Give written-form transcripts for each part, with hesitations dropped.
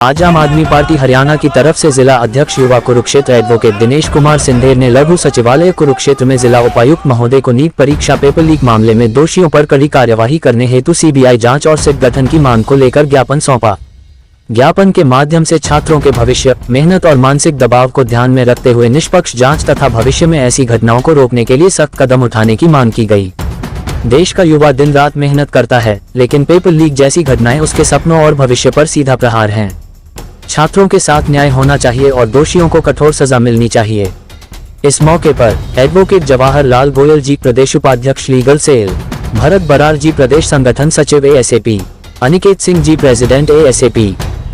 आज आम आदमी पार्टी हरियाणा की तरफ से जिला अध्यक्ष युवा कुरुक्षेत्र एडवोकेट दिनेश कुमार सिंधेर ने लघु सचिवालय कुरुक्षेत्र में जिला उपायुक्त महोदय को नीट परीक्षा पेपर लीक मामले में दोषियों पर कड़ी कार्यवाही करने हेतु सीबीआई जांच और सिट गठन की मांग को लेकर ज्ञापन सौंपा। ज्ञापन के माध्यम से छात्रों के भविष्य, मेहनत और मानसिक दबाव को ध्यान में रखते हुए निष्पक्ष जांच तथा भविष्य में ऐसी घटनाओं को रोकने के लिए सख्त कदम उठाने की मांग की गई। देश का युवा दिन रात मेहनत करता है, लेकिन पेपर लीक जैसी घटनाएं उसके सपनों और भविष्य पर सीधा प्रहार हैं। छात्रों के साथ न्याय होना चाहिए और दोषियों को कठोर सजा मिलनी चाहिए। इस मौके पर एडवोकेट जवाहर लाल गोयल जी प्रदेश उपाध्यक्ष लीगल सेल, भरत बरार जी प्रदेश संगठन सचिव ASAP, Aniket Singh ji president ASAP,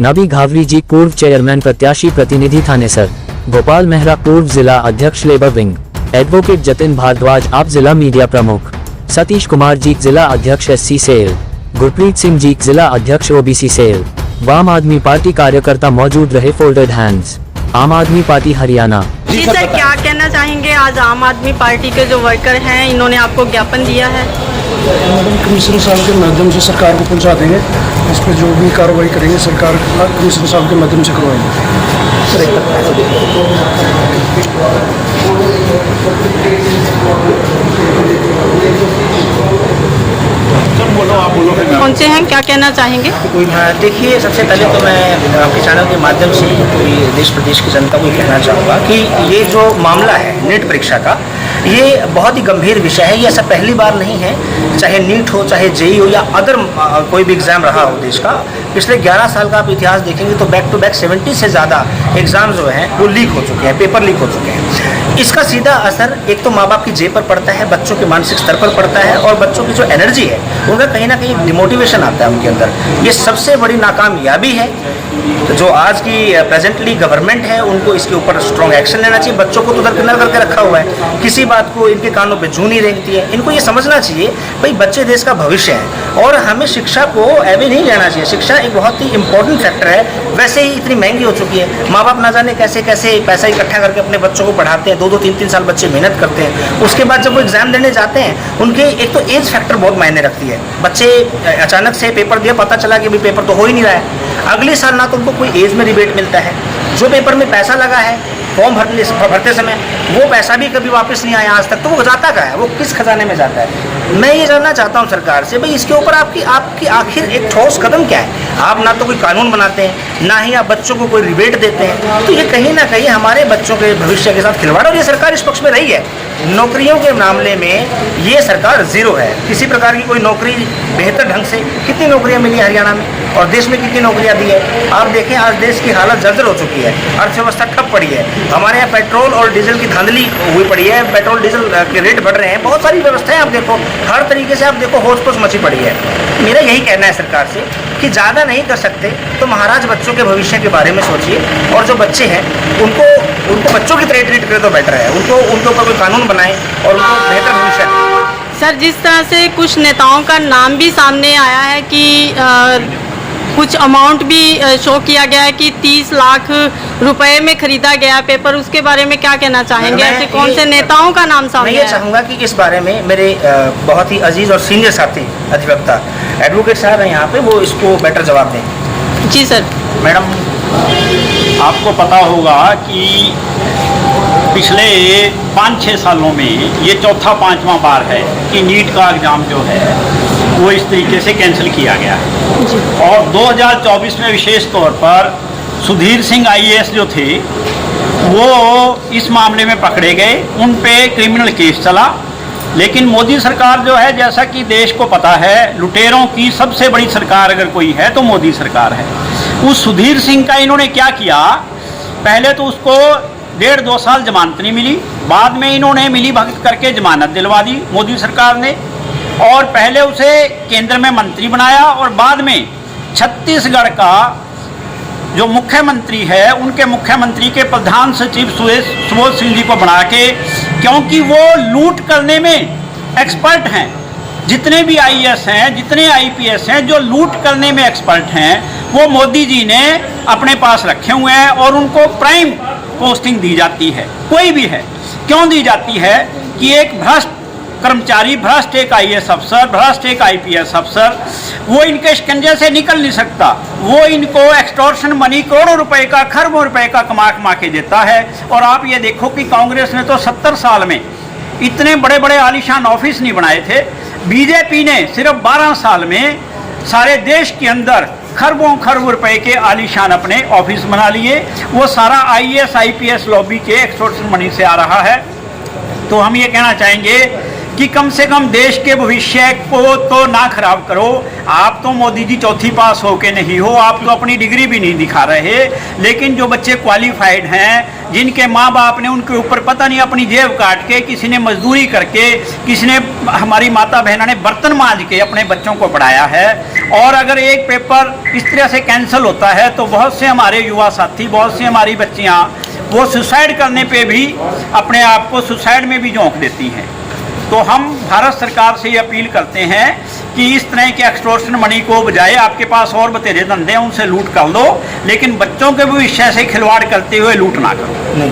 नबी घावरी जी पूर्व चेयरमैन प्रत्याशी प्रतिनिधि थानेसर, गोपाल मेहरा पूर्व जिला अध्यक्ष labour wing, advocate Jatin Bhardwaj AAP जिला मीडिया प्रमुख, सतीश कुमार जी जिला अध्यक्ष SC सेल, गुरप्रीत सिंह जी जिला अध्यक्ष OBC सेल, वाम आदमी पार्टी कार्यकर्ता मौजूद रहे। फोल्डेड हैंड्स, आम आदमी पार्टी हरियाणा। जी सर, क्या कहना चाहेंगे? आज आम आदमी पार्टी के जो वर्कर हैं, इन्होंने आपको ज्ञापन दिया है। मैडम, कमिश्नर साहब के माध्यम से सरकार को पहुंचा देंगे। इस पर जो भी कार्रवाई करेंगे सरकार कमिश्नर साहब के माध्यम से करवाएंगे। कौन से हैं, क्या कहना चाहेंगे? देखिए, सबसे पहले तो मैं आपके चैनल के माध्यम से पूरी देश प्रदेश की जनता को कहना चाहूँगा कि ये जो मामला है नीट परीक्षा का, ये बहुत ही गंभीर विषय है। ये ऐसा पहली बार नहीं है, चाहे नीट हो, चाहे JEE हो या अदर कोई भी एग्ज़ाम रहा हो देश का। पिछले 11 साल का आप इतिहास देखेंगे तो बैक टू बैक 70 से ज़्यादा एग्ज़ाम जो हैं वो लीक हो चुके हैं, पेपर लीक हो चुके हैं। इसका सीधा असर एक तो माँ बाप की जेब पर पड़ता है, बच्चों के मानसिक स्तर पर पड़ता है और बच्चों की जो एनर्जी है उनका कहीं ना कहीं डिमोटिवेशन आता है उनके अंदर। ये सबसे बड़ी नाकामयाबी है। जो आज की प्रेजेंटली गवर्नमेंट है उनको इसके ऊपर स्ट्रॉन्ग एक्शन लेना चाहिए। बच्चों को तो दरकिनार करके रखा हुआ है, किसी बात को इनके कानों पे जूं नहीं रेंगती है। इनको ये समझना चाहिए भाई बच्चे देश का भविष्य है और हमें शिक्षा को ऐवे नहीं लेना चाहिए। शिक्षा एक बहुत ही इंपॉर्टेंट फैक्टर है। वैसे ही इतनी महंगी हो चुकी है, माँ बाप ना जाने कैसे कैसे पैसा इकट्ठा करके अपने बच्चों को पढ़ाते हैं। 2-2, 3-3 साल बच्चे मेहनत करते हैं। उसके बाद जब वो एग्जाम देने जाते हैं, उनके एक तो एज फैक्टर बहुत मायने रखती है। बच्चे अचानक से पेपर दिया, पता चला कि भाई पेपर तो हो ही नहीं रहा है। अगले साल ना तो उनको कोई एज में रिबेट मिलता है, जो पेपर में पैसा लगा है फॉर्म भरते समय वो पैसा भी कभी वापस नहीं आया आज तक, तो वो जाता कहाँ है, वो किस खजाने में जाता है? मैं ये जानना चाहता हूँ सरकार से, भाई इसके ऊपर आपकी आखिर एक ठोस कदम क्या है? आप ना तो कोई कानून बनाते हैं, ना ही आप बच्चों को कोई रिबेट देते हैं। तो ये कहीं ना कहीं हमारे बच्चों के भविष्य के साथ खिलवाड़, और ये सरकार इस पक्ष में रही है। नौकरियों के मामले में ये सरकार जीरो है। किसी प्रकार की कोई नौकरी बेहतर ढंग से, कितनी नौकरियाँ मिली हरियाणा में और देश में कितनी नौकरियाँ दी है? आप देखें, आज देश की हालत जर्जर हो चुकी है, अर्थव्यवस्था ठप पड़ी है। हमारे यहाँ पेट्रोल और डीजल की धांधली हुई पड़ी है, पेट्रोल डीजल के रेट बढ़ रहे हैं, बहुत सारी व्यवस्थाएं आप देखो, हर तरीके से आप देखो होश पोश मची पड़ी है। मेरा यही कहना है सरकार से कि ज़्यादा नहीं कर सकते तो महाराज बच्चों के भविष्य के बारे में सोचिए, और जो बच्चे हैं उनको बच्चों की तरह ट्रीट करें तो बेटर है। उनके ऊपर कोई कानून बनाए और उनको बेहतर भविष्य दें। सर, जिस तरह से कुछ नेताओं का नाम भी सामने आया है कि कुछ अमाउंट भी शो किया गया है कि 30 लाख रुपए में खरीदा गया पेपर, उसके बारे में क्या कहना चाहेंगे? ऐसे कौन से नेताओं का नाम सामने आया? मैं ये चाहूँगा कि इस बारे में मेरे बहुत ही अजीज और सीनियर साथी अधिवक्ता एडवोकेट साहब हैं यहाँ पे, वो इसको बेटर जवाब दें। जी सर। मैडम, आपको पता होगा कि पिछले 5-6 सालों में ये चौथा 5वां बार है कि नीट का एग्ज़ाम जो है वो इस तरीके से कैंसिल किया गया है जी। और 2024 में विशेष तौर पर सुधीर सिंह IAS जो थे वो इस मामले में पकड़े गए, उन पे क्रिमिनल केस चला। लेकिन मोदी सरकार जो है, जैसा कि देश को पता है, लुटेरों की सबसे बड़ी सरकार अगर कोई है तो मोदी सरकार है। उस सुधीर सिंह का इन्होंने क्या किया, पहले तो उसको 1.5-2 साल जमानत नहीं मिली, बाद में इन्होंने मिली भगत करके जमानत दिलवा दी मोदी सरकार ने, और पहले उसे केंद्र में मंत्री बनाया और बाद में छत्तीसगढ़ का जो मुख्यमंत्री है उनके मुख्यमंत्री के प्रधान सचिव सुबोध सिंह जी को बना के, क्योंकि वो लूट करने में एक्सपर्ट हैं। जितने भी IAS हैं, जितने IPS हैं जो लूट करने में एक्सपर्ट हैं, वो मोदी जी ने अपने पास रखे हुए हैं और उनको प्राइम पोस्टिंग दी जाती है। कोई भी है, क्यों दी जाती है कि एक भ्रष्ट कर्मचारी भ्रष्ट, एक IAS अफसर भ्रष्ट, एक IPS अफसर, वो इनके शिकंजे से निकल नहीं सकता। वो इनको एक्सटॉर्शन मनी करोड़ों रुपए का, खरबों रुपए का कमा के देता है। और आप ये देखो कि कांग्रेस ने तो 70 साल में इतने बड़े बड़े आलीशान ऑफिस नहीं बनाए थे। बीजेपी ने सिर्फ 12 साल में सारे देश के अंदर खरबों खरब रुपए के आलीशान अपने ऑफिस बना लिए। वो सारा IAS IPS लॉबी के एक्सटॉर्शन मनी से आ रहा है। तो हम ये कहना चाहेंगे कि कम से कम देश के भविष्य को तो ना खराब करो। आप तो मोदी जी चौथी पास होके नहीं हो, आप तो अपनी डिग्री भी नहीं दिखा रहे, लेकिन जो बच्चे क्वालिफाइड हैं, जिनके माँ बाप ने उनके ऊपर पता नहीं अपनी जेब काट के, किसी ने मजदूरी करके, किसी ने, हमारी माता बहनों ने बर्तन मांज के अपने बच्चों को पढ़ाया है, और अगर एक पेपर इस तरह से कैंसिल होता है तो बहुत से हमारे युवा साथी, बहुत सी हमारी बच्चियाँ वो सुसाइड करने पे भी, अपने आप को सुसाइड में भी झोंक देती हैं। तो हम भारत सरकार से ये अपील करते हैं कि इस तरह के एक्सटॉर्शन मनी को बजाय आपके पास और बतेरे धंधे हैं, उनसे लूट कर लो, लेकिन बच्चों के भविष्य से खिलवाड़ करते हुए लूट ना करो।